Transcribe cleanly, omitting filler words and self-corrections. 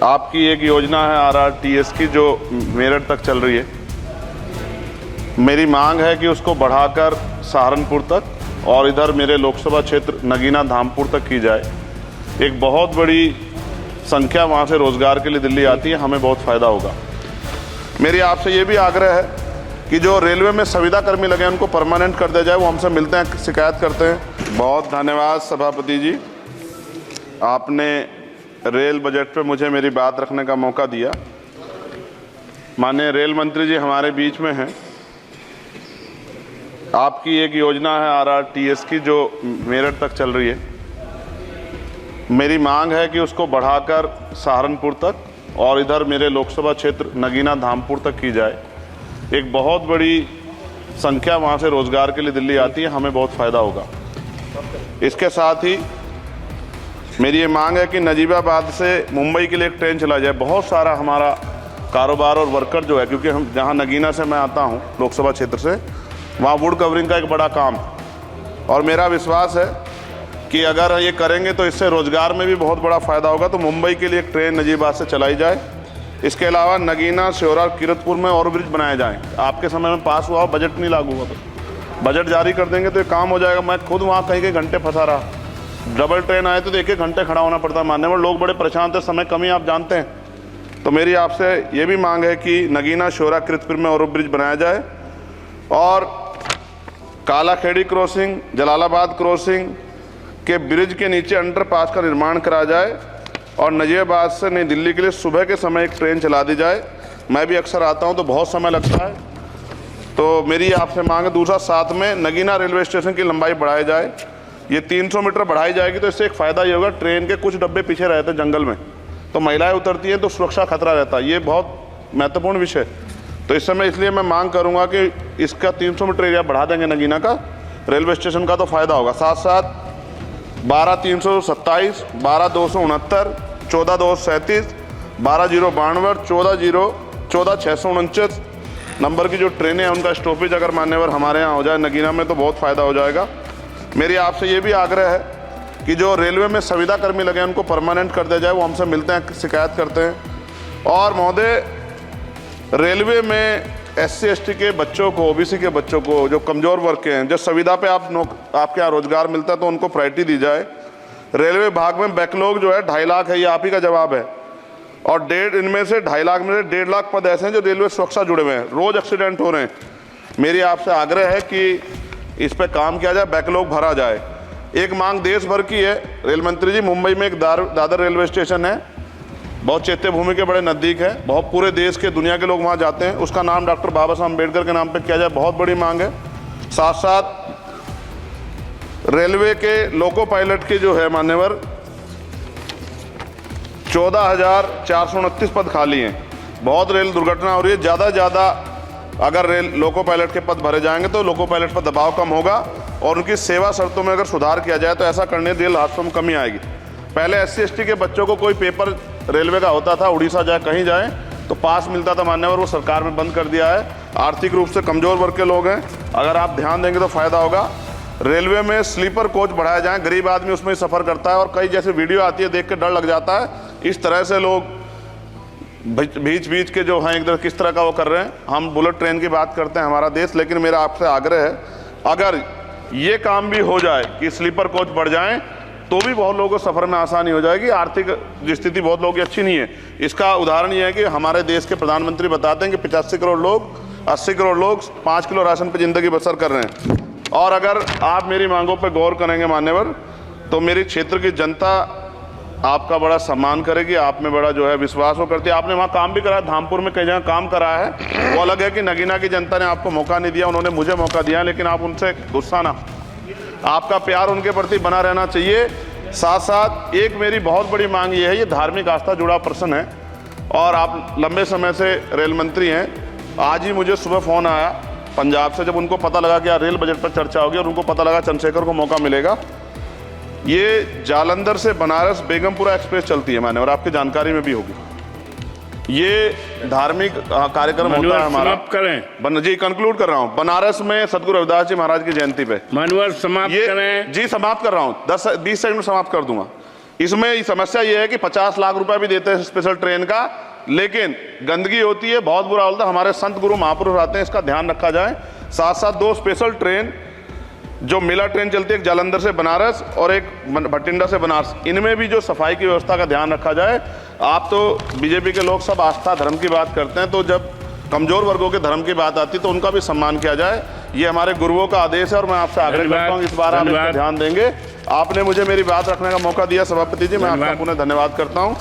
आपकी एक योजना है RRTS की जो मेरठ तक चल रही है। मेरी मांग है कि उसको बढ़ाकर सहारनपुर तक और इधर मेरे लोकसभा क्षेत्र नगीना धामपुर तक की जाए। एक बहुत बड़ी संख्या वहाँ से रोजगार के लिए दिल्ली आती है, हमें बहुत फायदा होगा। मेरी आपसे ये भी आग्रह है कि जो रेलवे में संविदा कर्मी लगे हैं उनको परमानेंट कर दिया जाए। वो हमसे मिलते हैं, शिकायत करते हैं। बहुत धन्यवाद सभापति जी, आपने रेल बजट पे मुझे मेरी बात रखने का मौका दिया। माननीय रेल मंत्री जी हमारे बीच में हैं। आपकी एक योजना है RRTS की जो मेरठ तक चल रही है। मेरी मांग है कि उसको बढ़ाकर सहारनपुर तक और इधर मेरे लोकसभा क्षेत्र नगीना धामपुर तक की जाए। एक बहुत बड़ी संख्या वहाँ से रोजगार के लिए दिल्ली आती है, हमें बहुत फायदा होगा। इसके साथ ही मेरी ये मांग है कि नजीबाबाद से मुंबई के लिए एक ट्रेन चला जाए। बहुत सारा हमारा कारोबार और वर्कर जो है, क्योंकि हम जहाँ नगीना से मैं आता हूँ लोकसभा क्षेत्र से, वहाँ वुड कवरिंग का एक बड़ा काम है और मेरा विश्वास है कि अगर ये करेंगे तो इससे रोजगार में भी बहुत बड़ा फायदा होगा। तो मुंबई के लिए एक ट्रेन नजीबाबाद से चलाई जाए। इसके अलावा नगीना, श्योरा, किरतपुर में और ब्रिज बनाए जाएँ। आपके समय में पास हुआ, बजट नहीं लागू हुआ, तो बजट जारी कर देंगे तो ये काम हो जाएगा। मैं खुद वहाँ कई घंटे फंसा रहा, डबल ट्रेन आए तो 1-1 घंटे खड़ा होना पड़ता है। मानने में लोग बड़े परेशान थे, समय कमी आप जानते हैं। तो मेरी आपसे ये भी मांग है कि नगीना, श्योरा, किरतपुर में और ब्रिज बनाया जाए और कालाखेड़ी क्रॉसिंग, जलालाबाद क्रॉसिंग के ब्रिज के नीचे अंडरपास का निर्माण करा जाए और नजीबाबाद से नई दिल्ली के लिए सुबह के समय एक ट्रेन चला दी जाए। मैं भी अक्सर आता हूँ तो बहुत समय लगता है, तो मेरी आपसे मांग है। दूसरा, साथ में नगीना रेलवे स्टेशन की लंबाई बढ़ाई जाए। ये 300 मीटर बढ़ाई जाएगी तो इससे एक फ़ायदा ये होगा, ट्रेन के कुछ डब्बे पीछे रहते हैं जंगल में, तो महिलाएं उतरती हैं तो सुरक्षा खतरा रहता है। ये बहुत महत्वपूर्ण विषय। तो इस समय इसलिए मैं मांग करूंगा कि इसका 300 मीटर एरिया बढ़ा देंगे नगीना का, रेलवे स्टेशन का, तो फ़ायदा होगा। साथ साथ 12-327, 12-269, 14-237, 12-092, 14-649 नंबर की जो ट्रेनें हैं उनका स्टॉपेज अगर मान्यवर हमारे यहाँ हो जाए नगीना में तो बहुत फ़ायदा हो जाएगा। मेरी आपसे ये भी आग्रह है कि जो रेलवे में संविदा कर्मी लगे हैं उनको परमानेंट कर दिया जाए। वो हमसे मिलते हैं, शिकायत करते हैं। और महोदय, रेलवे में SC ST के बच्चों को, OBC के बच्चों को, जो कमज़ोर वर्ग के हैं, जो संविदा पे आपके यहाँ रोजगार मिलता है तो उनको प्रायोरिटी दी जाए। रेलवे विभाग में बैकलॉग जो है 2.5 लाख है, ये आप ही का जवाब है। और इनमें से 2.5 लाख में से 1.5 लाख पद ऐसे हैं जो रेलवे सुरक्षा जुड़े हुए हैं, रोज़ एक्सीडेंट हो रहे हैं। मेरी आपसे आग्रह है कि इस पर काम किया जाए, बैकलॉग भरा जाए। एक मांग देश भर की है रेल मंत्री जी। मुंबई में एक दादर रेलवे स्टेशन है, बहुत चैत्य भूमि के बड़े नज़दीक है, बहुत पूरे देश के, दुनिया के लोग वहाँ जाते हैं। उसका नाम डॉक्टर बाबा साहब अम्बेडकर के नाम पे किया जाए, बहुत बड़ी मांग है। साथ साथ रेलवे के लोको पायलट के जो है मान्यवर 14,429 पद खाली हैं। बहुत रेल दुर्घटना हो रही है। ज़्यादा से ज़्यादा अगर रेल लोको पायलट के पद भरे जाएंगे तो लोको पायलट पर दबाव कम होगा और उनकी सेवा शर्तों में अगर सुधार किया जाए तो ऐसा करने रेल हादसों में कमी आएगी। पहले SC ST के बच्चों को कोई पेपर रेलवे का होता था, उड़ीसा जाए, कहीं जाए तो पास मिलता था मान्यवर, वो सरकार ने बंद कर दिया है। आर्थिक रूप से कमज़ोर वर्ग के लोग हैं, अगर आप ध्यान देंगे तो फ़ायदा होगा। रेलवे में स्लीपर कोच बढ़ाया जाए, गरीब आदमी उसमें ही सफ़र करता है और कई जैसे वीडियो आती है देख के डर लग जाता है। इस तरह से लोग बीच के जो हैं एकदम किस तरह का वो कर रहे हैं। हम बुलेट ट्रेन की बात करते हैं हमारा देश, लेकिन मेरा आपसे आग्रह है अगर ये काम भी हो जाए कि स्लीपर कोच बढ़ जाएं तो भी बहुत लोगों को सफ़र में आसानी हो जाएगी। आर्थिक स्थिति बहुत लोगों की अच्छी नहीं है। इसका उदाहरण ये है कि हमारे देश के प्रधानमंत्री बताते हैं कि 85 करोड़ लोग, 80 करोड़ लोग 5 किलो राशन पर ज़िंदगी बसर कर रहे हैं। और अगर आप मेरी मांगों पर गौर करेंगे मान्यवर, तो मेरी क्षेत्र की जनता आपका बड़ा सम्मान करेगी, आप में बड़ा जो है विश्वास वो करती है। आपने वहाँ काम भी करा है, धामपुर में कई जगह काम करा है। वो अलग है कि नगीना की जनता ने आपको मौका नहीं दिया, उन्होंने मुझे मौका दिया, लेकिन आप उनसे गुस्सा ना, आपका प्यार उनके प्रति बना रहना चाहिए। साथ साथ एक मेरी बहुत बड़ी मांग ये है, ये धार्मिक आस्था जुड़ा प्रश्न है और आप लंबे समय से रेल मंत्री हैं। आज ही मुझे सुबह फ़ोन आया पंजाब से, जब उनको पता लगा कि यार रेल बजट पर चर्चा होगी और उनको पता लगा चंद्रशेखर को मौका मिलेगा। ये जालंधर से बनारस बेगमपुरा एक्सप्रेस चलती है माने, और आपकी जानकारी में भी होगी। ये धार्मिक कार्यक्रम होता है हमारा। समाप्त करें जी, कंक्लूड कर रहा हूँ। बनारस में सदगुरु रविदास जी महाराज की जयंती पे मानवर समाप्त करें। जी समाप्त कर रहा हूँ, 10-20 सेकंड में समाप्त कर दूंगा। इसमें समस्या ये है कि 50 लाख रुपए भी देते हैं स्पेशल ट्रेन का, लेकिन गंदगी होती है, बहुत बुरा होता है। हमारे संत गुरु महापुरुष आते हैं, इसका ध्यान रखा जाए। साथ साथ 2 स्पेशल ट्रेन जो मेला ट्रेन चलती है, एक जालंधर से बनारस और एक भटिंडा से बनारस, इनमें भी जो सफाई की व्यवस्था का ध्यान रखा जाए। आप तो बीजेपी के लोग सब आस्था धर्म की बात करते हैं, तो जब कमजोर वर्गों के धर्म की बात आती है तो उनका भी सम्मान किया जाए। ये हमारे गुरुओं का आदेश है और मैं आपसे आग्रह करता हूँ इस बार आप इस पर ध्यान देंगे। आपने मुझे मेरी बात रखने का मौका दिया सभापति जी, मैं आपका पुनः धन्यवाद करता हूँ।